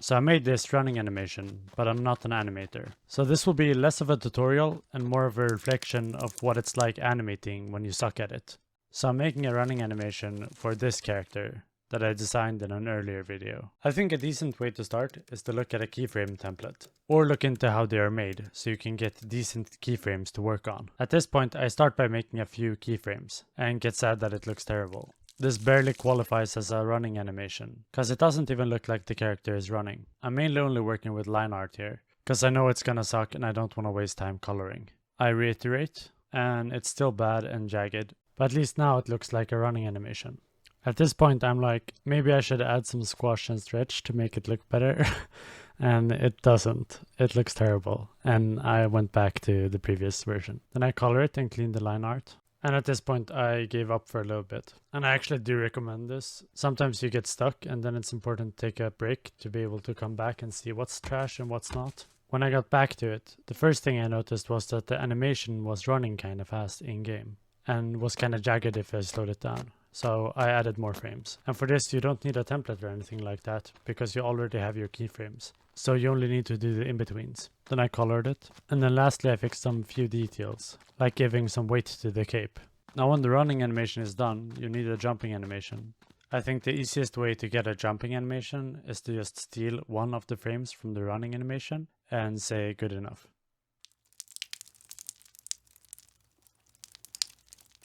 So I made this running animation, but I'm not an animator. So this will be less of a tutorial and more of a reflection of what it's like animating when you suck at it. So I'm making a running animation for this character that I designed in an earlier video. I think a decent way to start is to look at a keyframe template, or look into how they are made so you can get decent keyframes to work on. At this point I start by making a few keyframes and get sad that it looks terrible. This barely qualifies as a running animation, cause it doesn't even look like the character is running. I'm mainly only working with line art here, cause I know it's gonna suck and I don't want to waste time coloring. I reiterate, and it's still bad and jagged, but at least now it looks like a running animation. At this point I'm like, maybe I should add some squash and stretch to make it look better. And it doesn't. It looks terrible. And I went back to the previous version. Then I color it and clean the line art. And at this point I gave up for a little bit. And I actually do recommend this. Sometimes you get stuck and then it's important to take a break to be able to come back and see what's trash and what's not. When I got back to it, the first thing I noticed was that the animation was running kind of fast in game. And was kind of jagged if I slowed it down. So I added more frames. And for this you don't need a template or anything like that, because you already have your keyframes. So you only need to do the in-betweens. Then I colored it. And then lastly I fixed some few details, like giving some weight to the cape. Now when the running animation is done, you need a jumping animation. I think the easiest way to get a jumping animation is to just steal one of the frames from the running animation and say good enough.